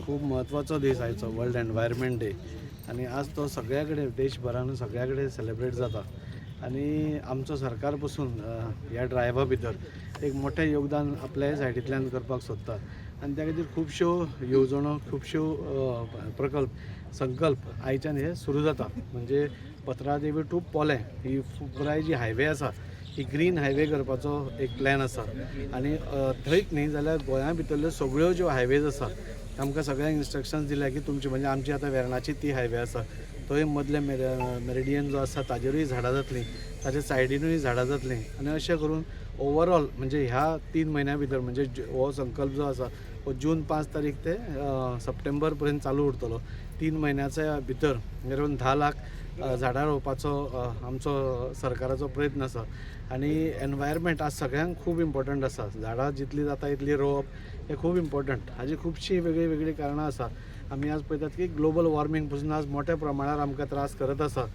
खूप महत्त्वाचा दिस आहे वर्ल्ड एनवायरमेंट डे आणि आज तो सगळ्याकडे देशभरान सगळ्याकडे सेलिब्रेट जाता आणि आमचं सरकारपासून ह्या ड्रायव्हा भितर एक मोठें योगदान आपल्या सायडींतल्यान करपाक सोदता आणि त्या खातीर खुबश्यो येवजणो खुबश्यो संकल्प आयच्यान हे सुरू जाता. म्हणजे पत्रादेवी टू पोले ही पुराय जी हायवे आसा ही ग्रीन हायवे करपाचो एक प्लॅन आसा आणि थंयच न्ही जाल्यार गोंया भितरल्यो सगळ्यो ज्यो हायवेज आसा आमकां सगळ्यांक इन्स्ट्रक्शन्स दिल्या की तुमची म्हणजे आमची आतां वेर्णाची ती हायवे आसा थंय मदले मेरिडियन जो आसा ताजेरूय झाडां जातलीं ताच्या सायडीनूय झाडां जातलीं आणि अशें करून ओवरऑल म्हणजे ह्या 3 म्हयन्या भितर म्हणजे हो संकल्प जो आसा हो जून 5 तारीख ते सप्टेंबर पर्यंत चालू उरतलो. 3 म्हयन्याच्या भितर अरावंड 10 लाख झाडां रोवपाचो आमचो सरकाराचो प्रयत्न आसा आणि एनवायरमेंट आज सगळ्यांक खूब इम्पॉर्टंट आसा. झाडां जितली जाता तितली रोवप हें खूब इम्पॉर्टंट. हाजी खुबशीं वेगळी वेगळी कारणां आसा. आमी आज पळयतात की ग्लोबल वॉर्मिंग पासून आज मोठ्या प्रमाणात आमकां त्रास करत आसा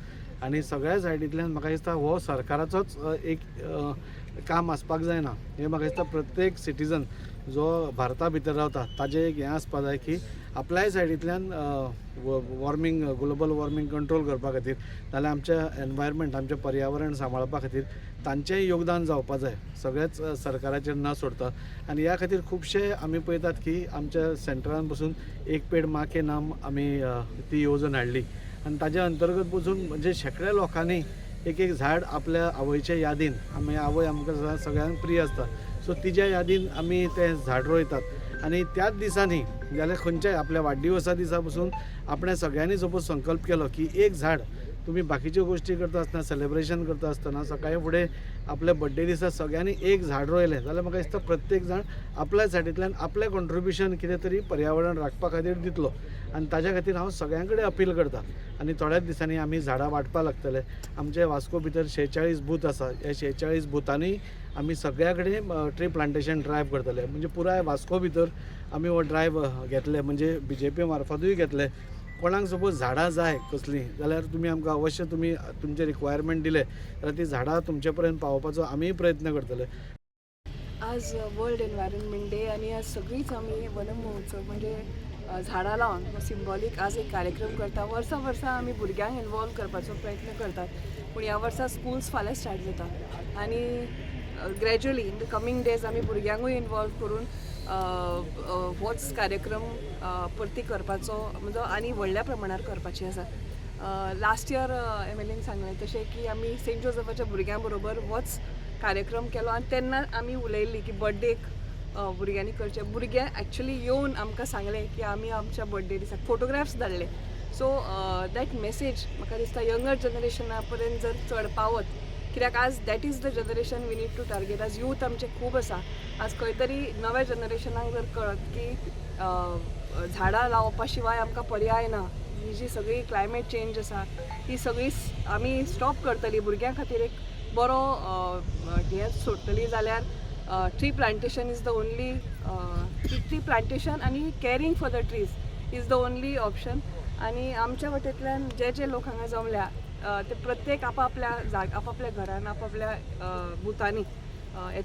आणि सगळ्या सायडींतल्यान म्हाका दिसता हो सरकाराचोच एक काम आसपाक जायना. हें म्हाका दिसता प्रत्येक सिटीजन जो भारता भितर रावता ताजें एक हें आसपाक जाय की आपल्याय सायडींतल्यान वॉर्मिंग ग्लोबल वॉर्मिंग कंट्रोल करपा खातीर नाल्यार आमच्या एनवायरमेंट आमचें पर्यावरण सांबाळपा खातीर तांचेंय योगदान जावपा जाय सगळेच सरकाराचेर न सोडता. आणि ह्या खातीर खुबशे आमी पळयतात की आमच्या सेंटरान पसून एक पेड माँ के नाम आमी ती येवजण हाडली आणि ताज्या अंतर्गत पसून म्हणजे शेकडे लोकांनी एक एक झाड आपल्या आवयच्या यादीन आमी आवय आमकां सगळ्यांक प्रिय आसता सो तिच्या यादीन आमी तें झाड रोयतात आणि त्याच दिसांनी जाल्यार खंयच्याय आपल्या वाडदिवसा दिसा पसून आपणे सगळ्यांनी सपोज संकल्प केलो की एक झाड तुम्ही बाकीच्यो गोष्टी करता आसतना सेलिब्रेशन करता आसतना सकाळी फुडें आपल्या बर्थडे दिसा सगळ्यांनी एक झाड रोयलें जाल्यार म्हाका दिसता प्रत्येक जाण आपल्या सायडींतल्यान आपलें कॉन्ट्रिब्युशन कितें तरी पर्यावरण राखपा खातीर दितलो आणि ताज्या खातीर हांव सगळ्यां कडेन अपील करता. आणि थोड्याच दिसांनी आमी झाडां वांटपा लागतले. आमचे वास्को भितर 46 बूथ आसा. ह्या 46 बुथांनी आमी सगळ्या कडेन ट्री प्लांटेशन ड्रायव करतले. म्हणजे पुराय वास्को भितर आमी हो ड्रायव घेतले म्हणजे BJP मार्फतूय घेतले. कोणाक सपोज झाडां जाय कसलीं जाल्यार तुमी आमकां अवश्य तुमी तुमचे रिक्वायरमेंट दिले जाल्यार ती झाडां तुमचे पर्यंत पावोवपाचो आमी प्रयत्न करतले. आज वर्ल्ड एनवायरमेंट डे आणि आज सगळीच आमी वन महोत्सव म्हणजे झाडां लावन सिंबॉलीक आज एक कार्यक्रम करता. वर्सा आमी भुरग्यांक इनवॉल्व करपाचो प्रयत्न करतात पूण ह्या वर्सा स्कूल्स फाल्यां स्टार्ट जाता आणि gradually in the coming days आमी भुरग्यांकूय इनवॉल्व करून होच कार्यक्रम परती करपाचो म्हणजे आनी व्हडल्या प्रमाणार करपाची आसा. लास्ट इयर MLAन सांगलें तशें की आमी सेंट जोसेफाच्या भुरग्यां बरोबर होच कार्यक्रम केलो आणि तेन्ना आमी उलयल्ली की बर्थडेक भुरग्यांनी करचे. भुरगे एक्चुअली येवन आमकां सांगलें की आमी आमच्या बर्थडे दिसा फोटोग्राफ्स धाडले. सो दॅट मेसेज म्हाका दिसता यंगर जनरेशना पर्यंत जर चड पावत कित्याक आज that is the generation we need to target. आज यूथ आमचे खूब आसा. आज खंय तरी नव्या जनरेशनाक जर कळत की झाडां लावपा शिवाय आमकां पर्याय ना. ही जी सगळी क्लायमेट चेंज आसा ही सगळी आमी स्टॉप करतली भुरग्यां खातीर एक बरो हें सोडटली जाल्यार tree plantation is the only tree plantation आणि caring for the trees is the only option. आणि आमच्या वटेंतल्यान जे लोक हांगा जमल्या ते प्रत्येक आपापल्या घरान आपापल्या बुथांनी